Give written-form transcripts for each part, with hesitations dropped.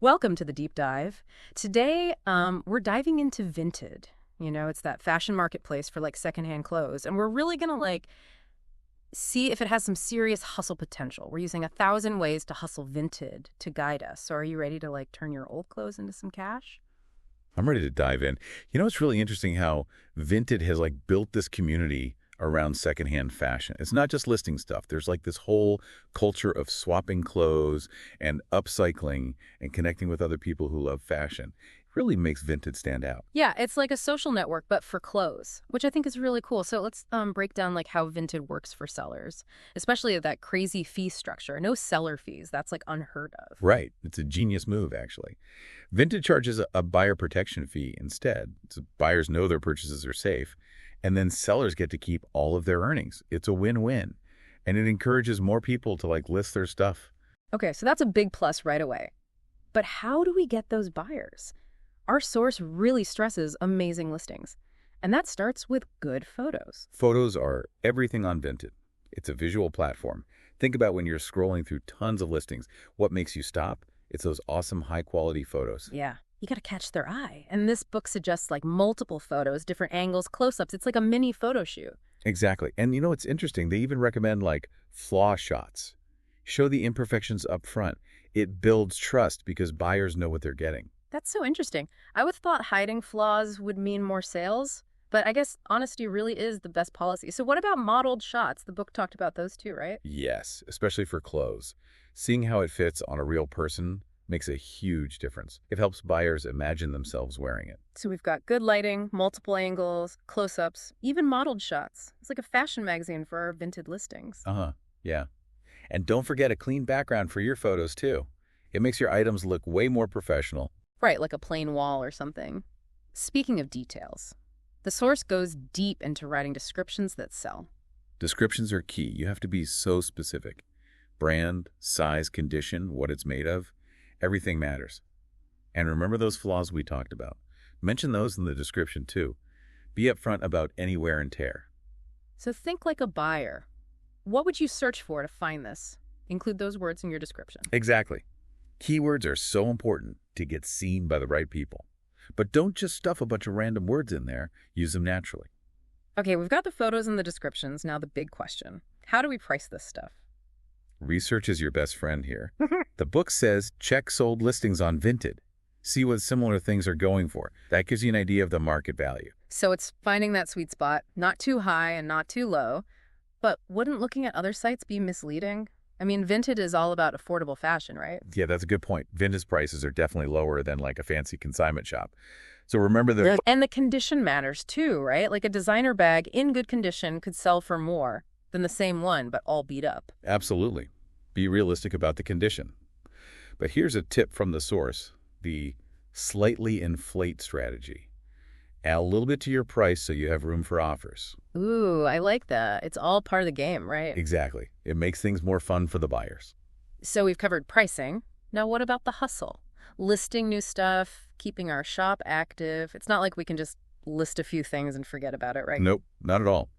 Welcome to the deep dive. Today, we're diving into Vinted. It's that fashion marketplace for secondhand clothes, and we're really gonna see if it has some serious hustle potential. We're using 1,000 ways to hustle Vinted to guide us. So, are you ready to turn your old clothes into some cash? I'm ready to dive in. It's really interesting how Vinted has built this community around secondhand fashion. It's not just listing stuff. There's this whole culture of swapping clothes and upcycling and connecting with other people who love fashion. It really makes Vinted stand out. Yeah, it's like a social network, but for clothes, which I think is really cool. So let's break down how Vinted works for sellers, especially that crazy fee structure. No seller fees. That's unheard of. Right. It's a genius move, actually. Vinted charges a buyer protection fee instead, so buyers know their purchases are safe, and then sellers get to keep all of their earnings. It's a win-win, and it encourages more people to list their stuff. Okay, so that's a big plus right away. But how do we get those buyers? Our source really stresses amazing listings, and that starts with good photos. Photos are everything on Vinted. It's a visual platform. Think about when you're scrolling through tons of listings. What makes you stop? It's those awesome high-quality photos. Yeah, you got to catch their eye. And this book suggests multiple photos, different angles, close-ups. It's like a mini photo shoot. Exactly. And it's interesting. They even recommend flaw shots. Show the imperfections up front. It builds trust because buyers know what they're getting. That's so interesting. I would have thought hiding flaws would mean more sales, but I guess honesty really is the best policy. So what about modeled shots? The book talked about those too, right? Yes, especially for clothes. Seeing how it fits on a real person makes a huge difference. It helps buyers imagine themselves wearing it. So we've got good lighting, multiple angles, close-ups, even modeled shots. It's like a fashion magazine for our Vinted listings. Uh-huh, yeah. And don't forget a clean background for your photos, too. It makes your items look way more professional. Right, like a plain wall or something. Speaking of details, the source goes deep into writing descriptions that sell. Descriptions are key. You have to be so specific. Brand, size, condition, what it's made of, everything matters. And remember those flaws we talked about. Mention those in the description, too. Be upfront about any wear and tear. So think like a buyer. What would you search for to find this? Include those words in your description. Exactly. Keywords are so important to get seen by the right people. But don't just stuff a bunch of random words in there. Use them naturally. Okay, we've got the photos and the descriptions. Now the big question. How do we price this stuff? Research is your best friend here. The book says check sold listings on Vinted. See what similar things are going for. That gives you an idea of the market value. So it's finding that sweet spot, not too high and not too low. But wouldn't looking at other sites be misleading? I mean, Vinted is all about affordable fashion, right? Yeah, that's a good point. Vinted's prices are definitely lower than a fancy consignment shop. So remember the... And the condition matters too, right? Like a designer bag in good condition could sell for more than the same one, but all beat up. Absolutely. Be realistic about the condition. But here's a tip from the source, the slightly inflate strategy. Add a little bit to your price so you have room for offers. Ooh, I like that. It's all part of the game, right? Exactly. It makes things more fun for the buyers. So we've covered pricing. Now what about the hustle? Listing new stuff, keeping our shop active. It's not like we can just list a few things and forget about it, right? Nope, not at all.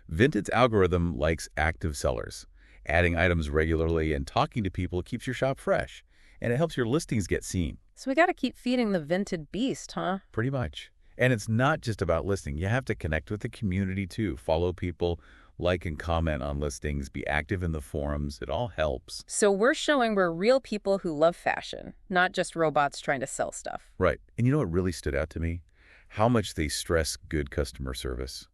Vinted's algorithm likes active sellers. Adding items regularly and talking to people keeps your shop fresh, and it helps your listings get seen. So we got to keep feeding the Vinted beast, huh? Pretty much. And it's not just about listing. You have to connect with the community, too. Follow people, like and comment on listings, be active in the forums. It all helps. So we're showing we're real people who love fashion, not just robots trying to sell stuff. Right. And you know what really stood out to me? How much they stress good customer service.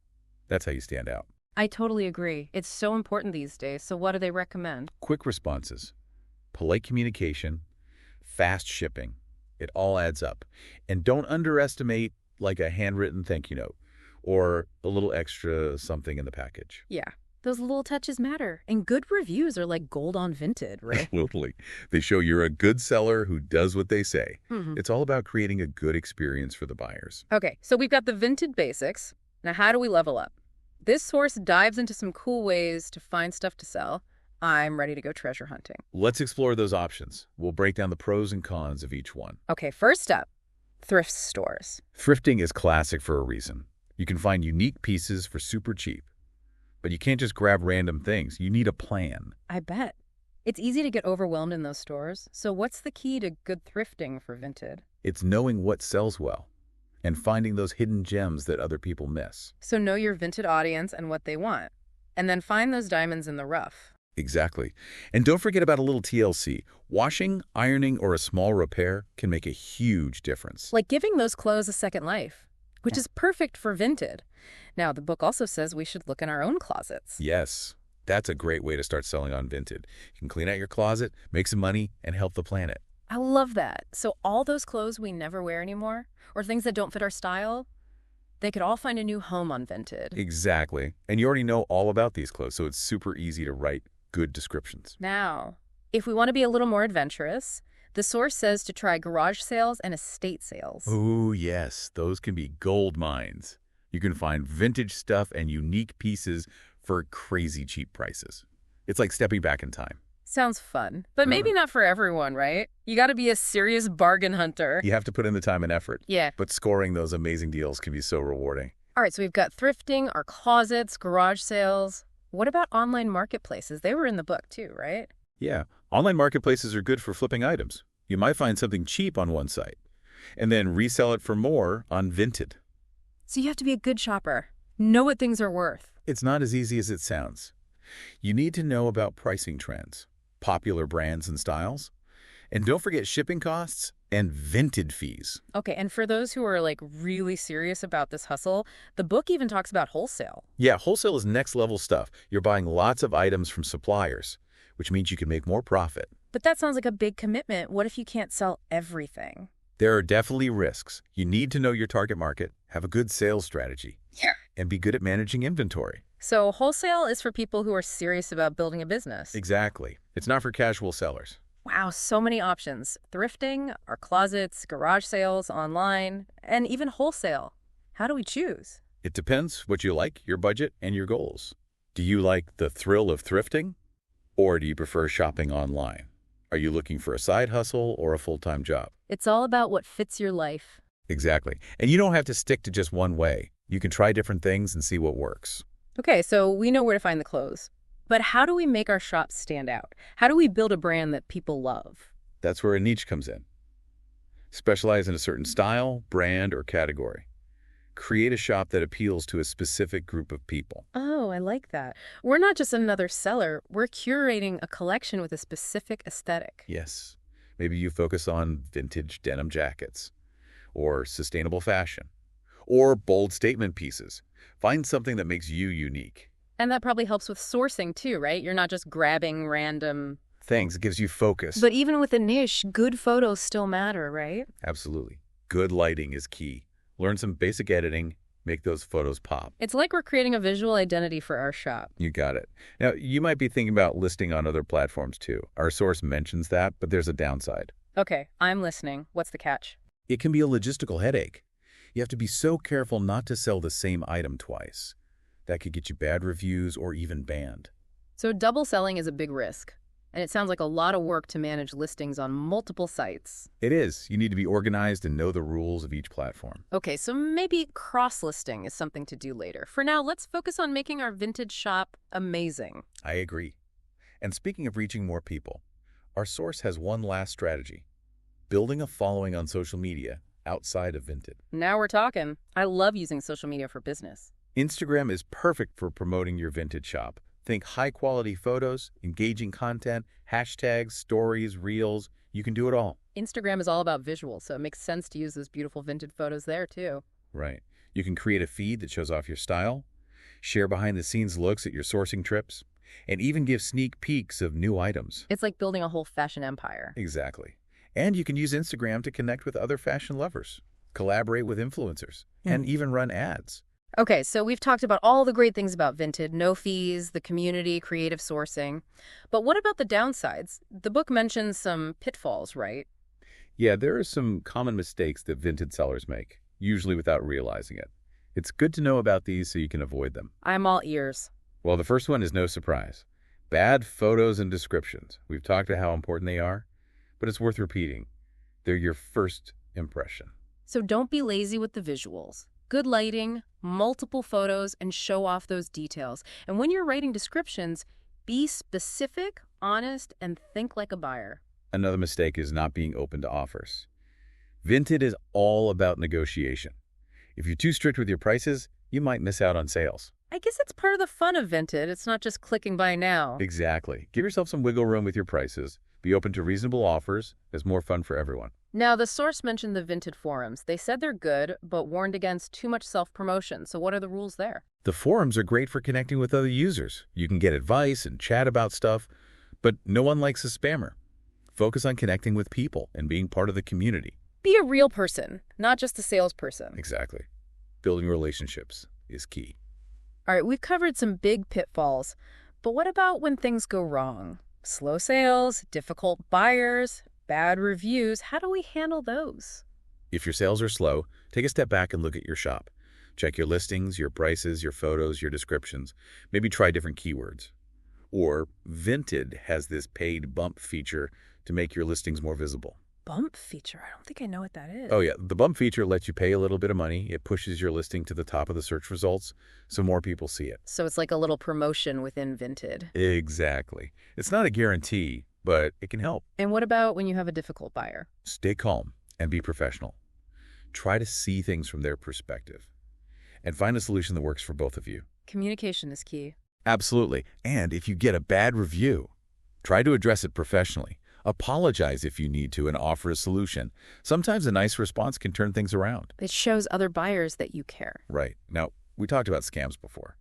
That's how you stand out. I totally agree. It's so important these days. So what do they recommend? Quick responses, polite communication, fast shipping. It all adds up. And don't underestimate a handwritten thank you note or a little extra something in the package. Yeah, those little touches matter. And good reviews are like gold on Vinted, right? Absolutely. They show you're a good seller who does what they say. Mm-hmm. It's all about creating a good experience for the buyers. Okay, so we've got the Vinted basics. Now, how do we level up? This source dives into some cool ways to find stuff to sell. I'm ready to go treasure hunting. Let's explore those options. We'll break down the pros and cons of each one. Okay, first up, thrift stores. Thrifting is classic for a reason. You can find unique pieces for super cheap. But you can't just grab random things. You need a plan. I bet. It's easy to get overwhelmed in those stores. So what's the key to good thrifting for Vinted? It's knowing what sells well and finding those hidden gems that other people miss. So know your Vinted audience and what they want. And then find those diamonds in the rough. Exactly. And don't forget about a little TLC. Washing, ironing, or a small repair can make a huge difference. Like giving those clothes a second life, which is perfect for Vinted. Now, the book also says we should look in our own closets. Yes, that's a great way to start selling on Vinted. You can clean out your closet, make some money, and help the planet. I love that. So all those clothes we never wear anymore, or things that don't fit our style, they could all find a new home on Vinted. Exactly. And you already know all about these clothes, so it's super easy to write good descriptions. Now, if we want to be a little more adventurous, the source says to try garage sales and estate sales. Oh, yes. Those can be gold mines. You can find vintage stuff and unique pieces for crazy cheap prices. It's like stepping back in time. Sounds fun, but maybe not for everyone, right? You got to be a serious bargain hunter. You have to put in the time and effort. Yeah. But scoring those amazing deals can be so rewarding. All right, so we've got thrifting, our closets, garage sales. What about online marketplaces? They were in the book too, right? Yeah. Online marketplaces are good for flipping items. You might find something cheap on one site and then resell it for more on Vinted. So you have to be a good shopper. Know what things are worth. It's not as easy as it sounds. You need to know about pricing trends, popular brands and styles, and don't forget shipping costs and Vinted fees. Okay, and for those who are like really serious about this hustle, the book even talks about wholesale. Yeah, wholesale is next level stuff. You're buying lots of items from suppliers, which means you can make more profit. But that sounds like a big commitment. What if you can't sell everything? There are definitely risks. You need to know your target market, have a good sales strategy, and be good at managing inventory. So wholesale is for people who are serious about building a business. Exactly. It's not for casual sellers. Wow, so many options. Thrifting, our closets, garage sales, online, and even wholesale. How do we choose? It depends what you like, your budget, and your goals. Do you like the thrill of thrifting, or do you prefer shopping online? Are you looking for a side hustle or a full-time job? It's all about what fits your life. Exactly. And you don't have to stick to just one way. You can try different things and see what works. Okay, so we know where to find the clothes. But how do we make our shop stand out? How do we build a brand that people love? That's where a niche comes in. Specialize in a certain style, brand, or category. Create a shop that appeals to a specific group of people. Oh, I like that. We're not just another seller. We're curating a collection with a specific aesthetic. Yes. Maybe you focus on vintage denim jackets, or sustainable fashion, or bold statement pieces. Find something that makes you unique. And that probably helps with sourcing too, right? You're not just grabbing random Things. It gives you focus. But even with a niche, good photos still matter, right? Absolutely. Good lighting is key. Learn some basic editing. Make those photos pop. It's like we're creating a visual identity for our shop. You got it. Now, you might be thinking about listing on other platforms too. Our source mentions that, but there's a downside. Okay, I'm listening. What's the catch? It can be a logistical headache. You have to be so careful not to sell the same item twice. That could get you bad reviews or even banned. So double selling is a big risk. And it sounds like a lot of work to manage listings on multiple sites. It is. You need to be organized and know the rules of each platform. Okay, so maybe cross-listing is something to do later. For now, let's focus on making our vintage shop amazing. I agree. And speaking of reaching more people, our source has one last strategy: building a following on social media outside of Vinted. Now we're talking. I love using social media for business. Instagram is perfect for promoting your vintage shop. Think high-quality photos, engaging content, hashtags, stories, reels. You can do it all. Instagram is all about visuals, so it makes sense to use those beautiful vintage photos there, too. Right. You can create a feed that shows off your style, share behind-the-scenes looks at your sourcing trips, and even give sneak peeks of new items. It's like building a whole fashion empire. Exactly. And you can use Instagram to connect with other fashion lovers, collaborate with influencers, and even run ads. Okay, so we've talked about all the great things about Vinted, no fees, the community, creative sourcing. But what about the downsides? The book mentions some pitfalls, right? Yeah, there are some common mistakes that Vinted sellers make, usually without realizing it. It's good to know about these so you can avoid them. I'm all ears. Well, the first one is no surprise. Bad photos and descriptions. We've talked about how important they are, but it's worth repeating. They're your first impression. So don't be lazy with the visuals. Good lighting, multiple photos, and show off those details. And when you're writing descriptions, be specific, honest and think like a buyer. Another mistake is not being open to offers. Vinted is all about negotiation. If you're too strict with your prices, you might miss out on sales. I guess it's part of the fun of Vinted. It's not just clicking buy now. Exactly. Give yourself some wiggle room with your prices. Be open to reasonable offers. It's more fun for everyone. Now, the source mentioned the Vinted forums. They said they're good, but warned against too much self-promotion. So what are the rules there? The forums are great for connecting with other users. You can get advice and chat about stuff, but no one likes a spammer. Focus on connecting with people and being part of the community. Be a real person, not just a salesperson. Exactly. Building relationships is key. All right, we've covered some big pitfalls, but what about when things go wrong? Slow sales, difficult buyers, bad reviews. How do we handle those? If your sales are slow, take a step back and look at your shop. Check your listings, your prices, your photos, your descriptions. Maybe try different keywords. Or Vinted has this paid bump feature to make your listings more visible. Bump feature? I don't think I know what that is. Oh yeah, the bump feature lets you pay a little bit of money. It pushes your listing to the top of the search results so more people see it. So it's like a little promotion within Vinted. Exactly. It's not a guarantee, but it can help. And what about when you have a difficult buyer? Stay calm and be professional. Try to see things from their perspective and find a solution that works for both of you. Communication is key. Absolutely. And if you get a bad review, try to address it professionally. Apologize if you need to and offer a solution. Sometimes a nice response can turn things around. It shows other buyers that you care. Right. Now, we talked about scams before,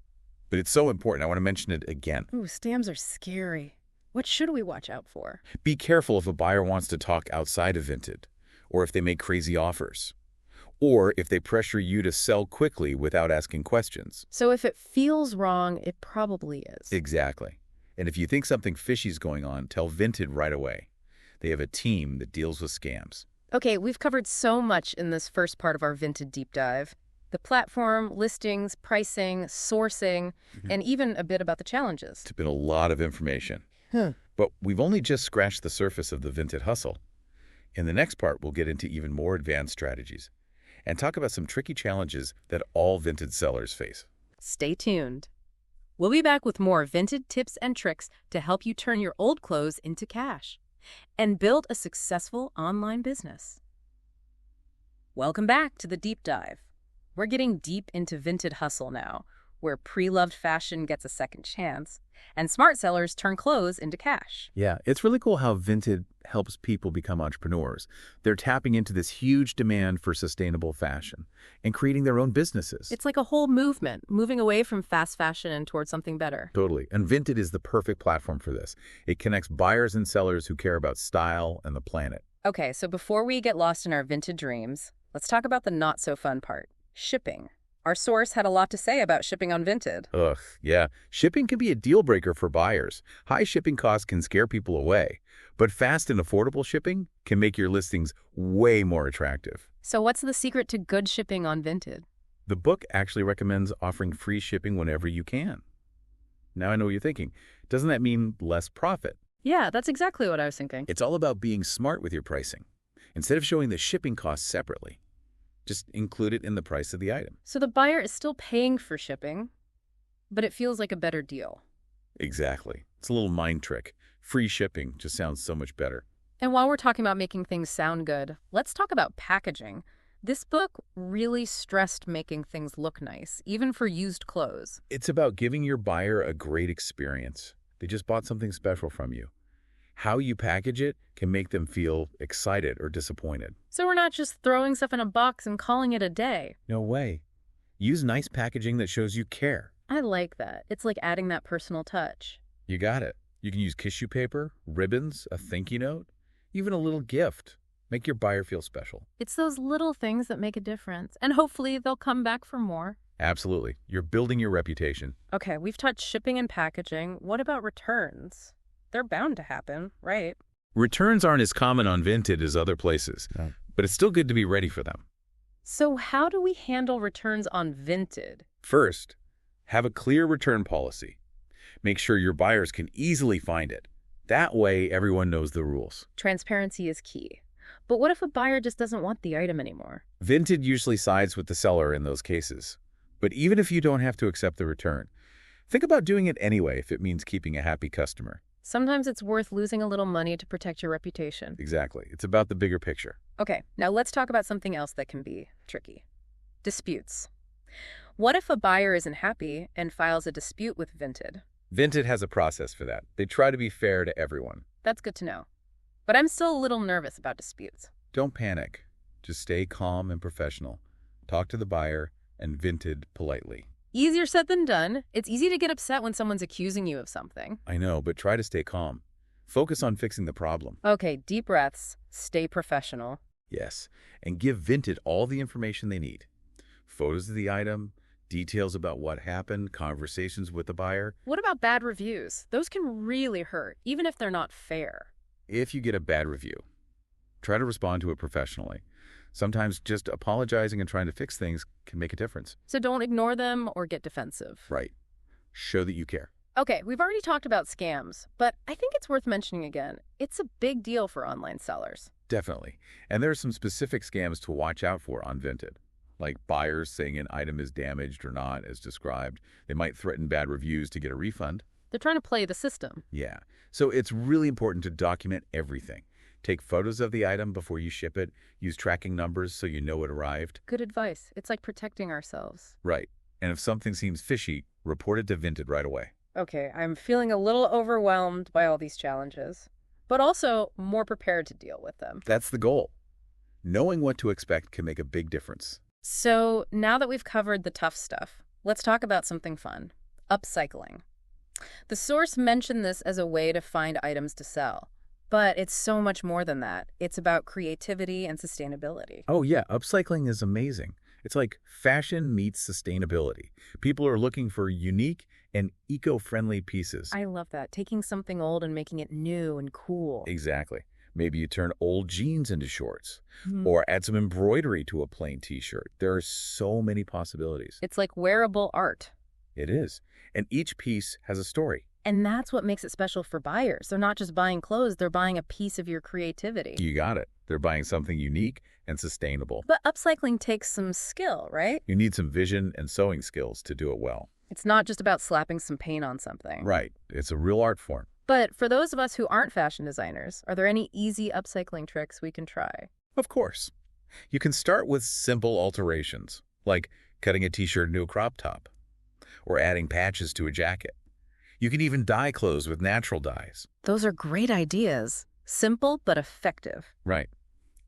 but it's so important. I want to mention it again. Ooh, scams are scary. What should we watch out for? Be careful if a buyer wants to talk outside of Vinted, or if they make crazy offers, or if they pressure you to sell quickly without asking questions. So if it feels wrong, it probably is. Exactly. And if you think something fishy is going on, tell Vinted right away. They have a team that deals with scams. Okay, we've covered so much in this first part of our Vinted deep dive. The platform, listings, pricing, sourcing, and even a bit about the challenges. It's been a lot of information. But we've only just scratched the surface of the Vinted hustle. In the next part, we'll get into even more advanced strategies and talk about some tricky challenges that all Vinted sellers face. Stay tuned. We'll be back with more Vinted tips and tricks to help you turn your old clothes into cash and build a successful online business. Welcome back to the deep dive. We're getting deep into Vinted hustle now, where pre-loved fashion gets a second chance and smart sellers turn clothes into cash. Yeah, it's really cool how Vinted helps people become entrepreneurs. They're tapping into this huge demand for sustainable fashion and creating their own businesses. It's like a whole movement, moving away from fast fashion and towards something better. Totally. And Vinted is the perfect platform for this. It connects buyers and sellers who care about style and the planet. Okay, so before we get lost in our Vinted dreams, let's talk about the not-so-fun part, shipping. Our source had a lot to say about shipping on Vinted. Ugh, yeah. Shipping can be a deal breaker for buyers. High shipping costs can scare people away, but fast and affordable shipping can make your listings way more attractive. So what's the secret to good shipping on Vinted? The book actually recommends offering free shipping whenever you can. Now I know what you're thinking. Doesn't that mean less profit? Yeah, that's exactly what I was thinking. It's all about being smart with your pricing. Instead of showing the shipping costs separately, just include it in the price of the item. So the buyer is still paying for shipping, but it feels like a better deal. Exactly. It's a little mind trick. Free shipping just sounds so much better. And while we're talking about making things sound good, let's talk about packaging. This book really stressed making things look nice, even for used clothes. It's about giving your buyer a great experience. They just bought something special from you. How you package it can make them feel excited or disappointed. So we're not just throwing stuff in a box and calling it a day. No way. Use nice packaging that shows you care. I like that. It's like adding that personal touch. You got it. You can use tissue paper, ribbons, a thank you note, even a little gift. Make your buyer feel special. It's those little things that make a difference, and hopefully they'll come back for more. Absolutely. You're building your reputation. Okay, we've touched shipping and packaging. What about returns? They're bound to happen, right? Returns aren't as common on Vinted as other places, but it's still good to be ready for them. So how do we handle returns on Vinted? First, have a clear return policy. Make sure your buyers can easily find it. That way, everyone knows the rules. Transparency is key. But what if a buyer just doesn't want the item anymore? Vinted usually sides with the seller in those cases. But even if you don't have to accept the return, think about doing it anyway if it means keeping a happy customer. Sometimes it's worth losing a little money to protect your reputation. Exactly. It's about the bigger picture. Okay, now let's talk about something else that can be tricky. Disputes. What if a buyer isn't happy and files a dispute with Vinted? Vinted has a process for that. They try to be fair to everyone. That's good to know. But I'm still a little nervous about disputes. Don't panic. Just stay calm and professional. Talk to the buyer and Vinted politely. Easier said than done. It's easy to get upset when someone's accusing you of something. I know, but try to stay calm. Focus on fixing the problem. Okay, deep breaths, stay professional. Yes, and give Vinted all the information they need. Photos of the item, details about what happened, conversations with the buyer. What about bad reviews? Those can really hurt, even if they're not fair. If you get a bad review, try to respond to it professionally. Sometimes just apologizing and trying to fix things can make a difference. So don't ignore them or get defensive. Right. Show that you care. Okay, we've already talked about scams, but I think it's worth mentioning again. It's a big deal for online sellers. Definitely. And there are some specific scams to watch out for on Vinted, like buyers saying an item is damaged or not as described. They might threaten bad reviews to get a refund. They're trying to play the system. Yeah. So it's really important to document everything. Take photos of the item before you ship it. Use tracking numbers so you know it arrived. Good advice. It's like protecting ourselves. Right. And if something seems fishy, report it to Vinted right away. Okay, I'm feeling a little overwhelmed by all these challenges, but also more prepared to deal with them. That's the goal. Knowing what to expect can make a big difference. So now that we've covered the tough stuff, let's talk about something fun. Upcycling. The source mentioned this as a way to find items to sell. But it's so much more than that. It's about creativity and sustainability. Oh yeah, upcycling is amazing. It's like fashion meets sustainability. People are looking for unique and eco-friendly pieces. I love that. Taking something old and making it new and cool. Exactly. Maybe you turn old jeans into shorts Hmm. or add some embroidery to a plain t-shirt. There are so many possibilities. It's like wearable art. It is. And each piece has a story. And that's what makes it special for buyers. They're not just buying clothes, they're buying a piece of your creativity. You got it. They're buying something unique and sustainable. But upcycling takes some skill, right? You need some vision and sewing skills to do it well. It's not just about slapping some paint on something. Right. It's a real art form. But for those of us who aren't fashion designers, are there any easy upcycling tricks we can try? Of course. You can start with simple alterations, like cutting a t-shirt into a crop top or adding patches to a jacket. You can even dye clothes with natural dyes. Those are great ideas. Simple but effective. Right.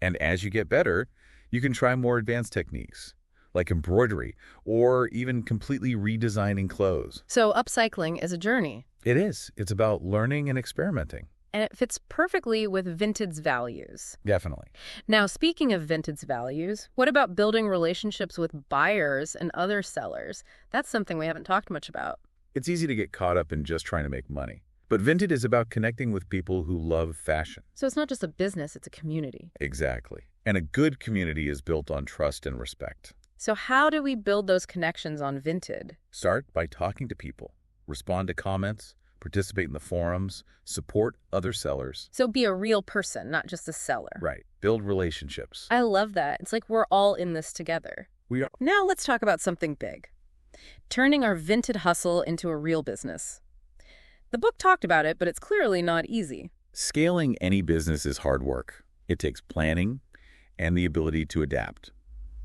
And as you get better, you can try more advanced techniques, like embroidery or even completely redesigning clothes. So upcycling is a journey. It is. It's about learning and experimenting. And it fits perfectly with Vinted's values. Definitely. Now, speaking of Vinted's values, what about building relationships with buyers and other sellers? That's something we haven't talked much about. It's easy to get caught up in just trying to make money. But Vinted is about connecting with people who love fashion. So it's not just a business, it's a community. Exactly. And a good community is built on trust and respect. So how do we build those connections on Vinted? Start by talking to people. Respond to comments. Participate in the forums. Support other sellers. So be a real person, not just a seller. Right. Build relationships. I love that. It's like we're all in this together. We are. Now let's talk about something big. Turning our Vinted hustle into a real business. The book talked about it, but it's clearly not easy. Scaling any business is hard work. It takes planning and the ability to adapt.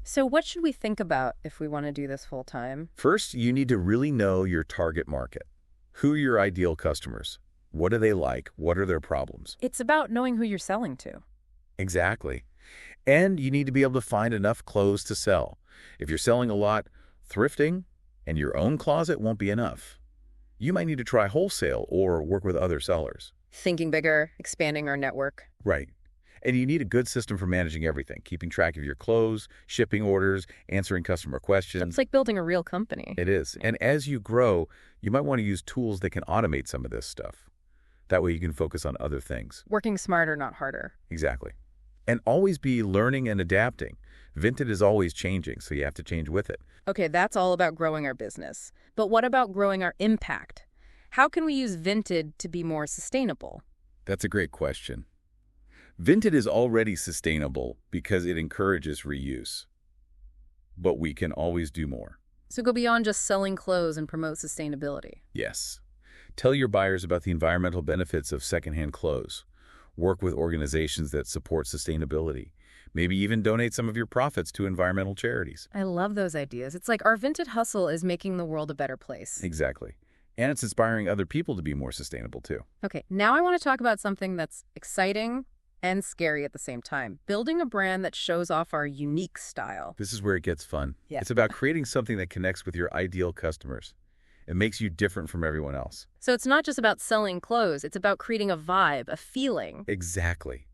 So what should we think about if we want to do this full time? First, you need to really know your target market. Who are your ideal customers? What do they like? What are their problems? It's about knowing who you're selling to. Exactly. And you need to be able to find enough clothes to sell. If you're selling a lot, thrifting and your own closet won't be enough. You might need to try wholesale or work with other sellers. Thinking bigger, expanding our network. Right. And you need a good system for managing everything, keeping track of your clothes, shipping orders, answering customer questions. It's like building a real company. It is. And as you grow, you might want to use tools that can automate some of this stuff. That way you can focus on other things. Working smarter, not harder. Exactly. And always be learning and adapting. Vinted is always changing, so you have to change with it. Okay, that's all about growing our business. But what about growing our impact? How can we use Vinted to be more sustainable? That's a great question. Vinted is already sustainable because it encourages reuse. But we can always do more. So go beyond just selling clothes and promote sustainability. Yes. Tell your buyers about the environmental benefits of secondhand clothes. Work with organizations that support sustainability. Maybe even donate some of your profits to environmental charities. I love those ideas. It's like our Vinted hustle is making the world a better place. Exactly. And it's inspiring other people to be more sustainable, too. Okay, now I want to talk about something that's exciting and scary at the same time. Building a brand that shows off our unique style. This is where it gets fun. Yeah. It's about creating something that connects with your ideal customers. It makes you different from everyone else. So it's not just about selling clothes, it's about creating a vibe, a feeling. Exactly.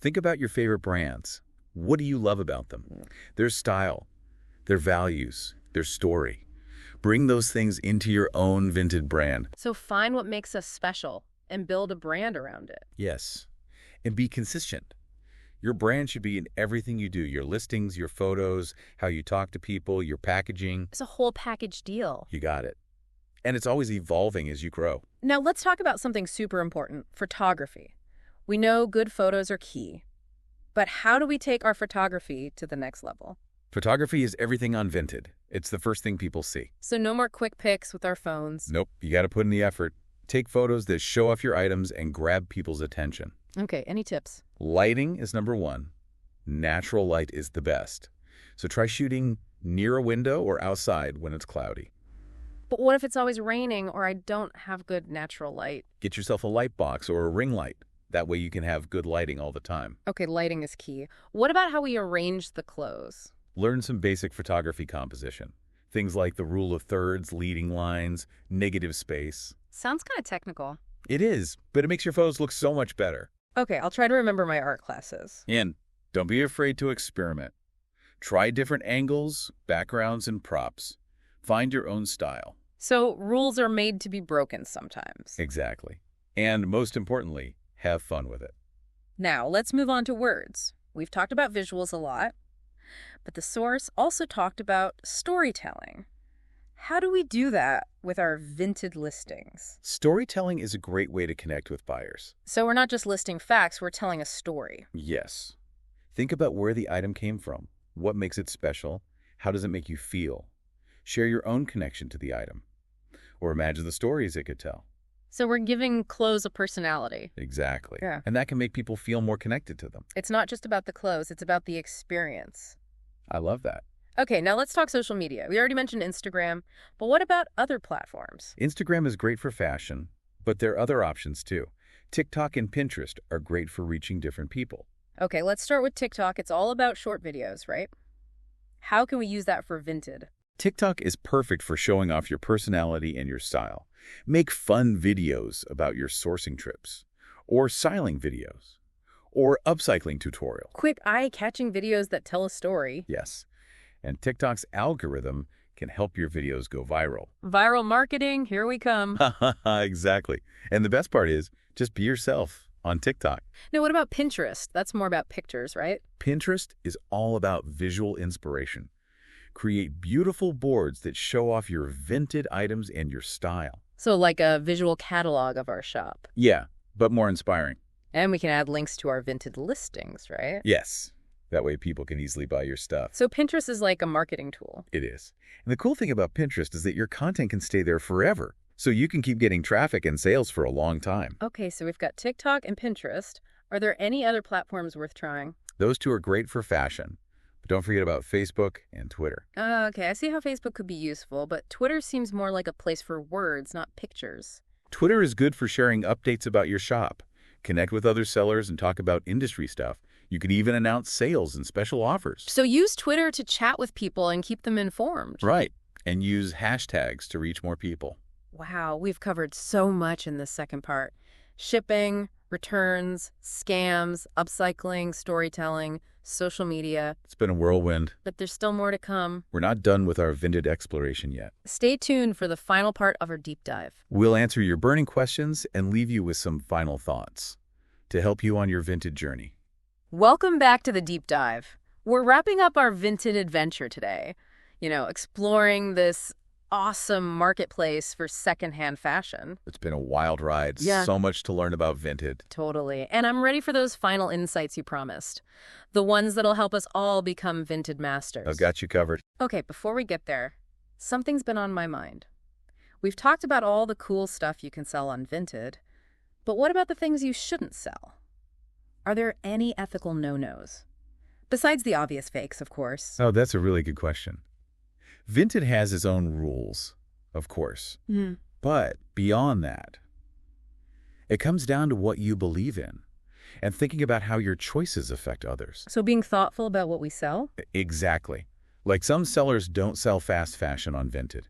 Think about your favorite brands. What do you love about them? Their style, their values, their story. Bring those things into your own Vinted brand. So find what makes us special and build a brand around it. Yes. And be consistent. Your brand should be in everything you do, your listings, your photos, how you talk to people, your packaging. It's a whole package deal. You got it. And it's always evolving as you grow. Now let's talk about something super important, photography. We know good photos are key, but how do we take our photography to the next level? Photography is everything on Vinted. It's the first thing people see. So no more quick pics with our phones. Nope, you got to put in the effort. Take photos that show off your items and grab people's attention. Okay, any tips? Lighting is number one. Natural light is the best. So try shooting near a window or outside when it's cloudy. But what if it's always raining or I don't have good natural light? Get yourself a light box or a ring light. That way you can have good lighting all the time. Okay, lighting is key. What about how we arrange the clothes? Learn some basic photography composition. Things like the rule of thirds, leading lines, negative space. Sounds kind of technical. It is, but it makes your photos look so much better. Okay, I'll try to remember my art classes. And don't be afraid to experiment. Try different angles, backgrounds, and props. Find your own style. So rules are made to be broken sometimes. Exactly. And most importantly, have fun with it. Now, let's move on to words. We've talked about visuals a lot, but the source also talked about storytelling. How do we do that with our Vinted listings? Storytelling is a great way to connect with buyers. So we're not just listing facts, we're telling a story. Yes. Think about where the item came from. What makes it special? How does it make you feel? Share your own connection to the item. Or imagine the stories it could tell. So we're giving clothes a personality. Exactly. Yeah. And that can make people feel more connected to them. It's not just about the clothes, it's about the experience. I love that. Okay, now let's talk social media. We already mentioned Instagram, but what about other platforms? Instagram is great for fashion, but there are other options too. TikTok and Pinterest are great for reaching different people. Okay, let's start with TikTok. It's all about short videos, right? How can we use that for Vinted? TikTok is perfect for showing off your personality and your style. Make fun videos about your sourcing trips, or styling videos, or upcycling tutorial. Quick, eye-catching videos that tell a story. Yes, and TikTok's algorithm can help your videos go viral. Viral marketing, here we come. Exactly. And the best part is, just be yourself on TikTok. Now, what about Pinterest? That's more about pictures, right? Pinterest is all about visual inspiration. Create beautiful boards that show off your Vinted items and your style. So like a visual catalog of our shop. Yeah, but more inspiring. And we can add links to our Vinted listings, right? Yes. That way people can easily buy your stuff. So Pinterest is like a marketing tool. It is. And the cool thing about Pinterest is that your content can stay there forever. So you can keep getting traffic and sales for a long time. Okay, so we've got TikTok and Pinterest. Are there any other platforms worth trying? Those two are great for fashion. But don't forget about Facebook and Twitter. Okay, I see how Facebook could be useful, but Twitter seems more like a place for words, not pictures. Twitter is good for sharing updates about your shop. Connect with other sellers and talk about industry stuff. You could even announce sales and special offers. So use Twitter to chat with people and keep them informed. Right. And use hashtags to reach more people. Wow, we've covered so much in this second part. Shipping, returns, scams, upcycling, storytelling, social media. It's been a whirlwind. But there's still more to come. We're not done with our Vinted exploration yet. Stay tuned for the final part of our deep dive. We'll answer your burning questions and leave you with some final thoughts to help you on your Vinted journey. Welcome back to the deep dive. We're wrapping up our Vinted adventure today. Exploring this awesome marketplace for secondhand fashion. It's been a wild ride. Yeah. So much to learn about Vinted. Totally. And I'm ready for those final insights you promised. The ones that'll help us all become Vinted masters. I've got you covered. Okay, before we get there, something's been on my mind. We've talked about all the cool stuff you can sell on Vinted, but what about the things you shouldn't sell? Are there any ethical no-nos? Besides the obvious fakes, of course. Oh, that's a really good question. Vinted has its own rules, of course. But beyond that, it comes down to what you believe in and thinking about how your choices affect others. So being thoughtful about what we sell? Exactly. Like some sellers don't sell fast fashion on Vinted,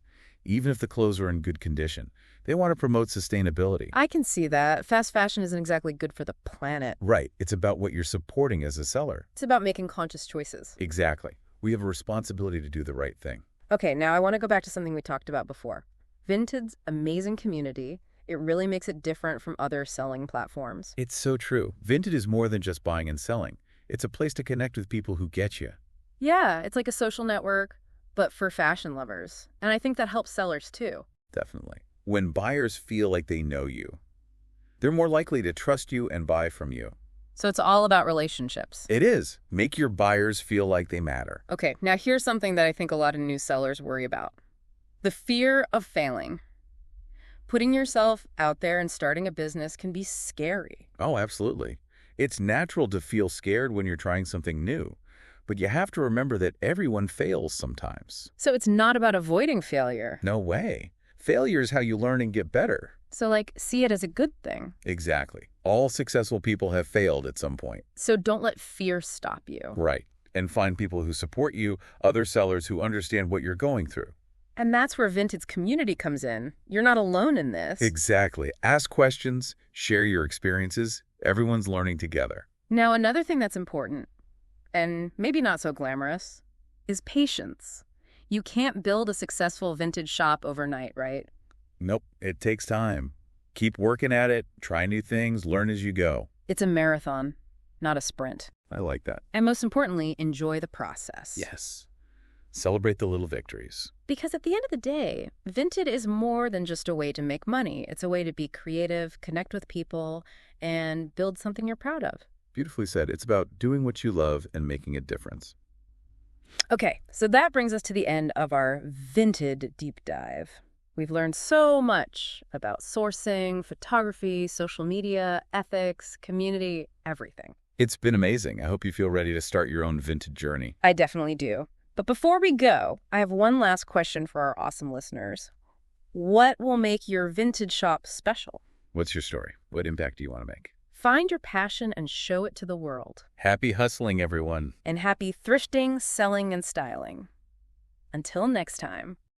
even if the clothes are in good condition. They want to promote sustainability. I can see that. Fast fashion isn't exactly good for the planet. Right. It's about what you're supporting as a seller. It's about making conscious choices. Exactly. We have a responsibility to do the right thing. Okay, now I want to go back to something we talked about before. Vinted's amazing community. It really makes it different from other selling platforms. It's so true. Vinted is more than just buying and selling. It's a place to connect with people who get you. Yeah, it's like a social network, but for fashion lovers. And I think that helps sellers too. Definitely. When buyers feel like they know you, they're more likely to trust you and buy from you. So it's all about relationships. It is. Make your buyers feel like they matter. Okay, now here's something that I think a lot of new sellers worry about. The fear of failing. Putting yourself out there and starting a business can be scary. Oh, absolutely. It's natural to feel scared when you're trying something new, but you have to remember that everyone fails sometimes. So it's not about avoiding failure. No way. Failure is how you learn and get better. So see it as a good thing. Exactly. All successful people have failed at some point. So don't let fear stop you. Right. And find people who support you, other sellers who understand what you're going through. And that's where Vinted's community comes in. You're not alone in this. Exactly. Ask questions, share your experiences. Everyone's learning together. Now, another thing that's important, and maybe not so glamorous, is patience. You can't build a successful vintage shop overnight, right? Nope. It takes time. Keep working at it, try new things, learn as you go. It's a marathon, not a sprint. I like that. And most importantly, enjoy the process. Yes. Celebrate the little victories. Because at the end of the day, Vinted is more than just a way to make money. It's a way to be creative, connect with people, and build something you're proud of. Beautifully said. It's about doing what you love and making a difference. Okay, so that brings us to the end of our Vinted deep dive. We've learned so much about sourcing, photography, social media, ethics, community, everything. It's been amazing. I hope you feel ready to start your own Vinted journey. I definitely do. But before we go, I have one last question for our awesome listeners. What will make your vintage shop special? What's your story? What impact do you want to make? Find your passion and show it to the world. Happy hustling, everyone. And happy thrifting, selling, and styling. Until next time.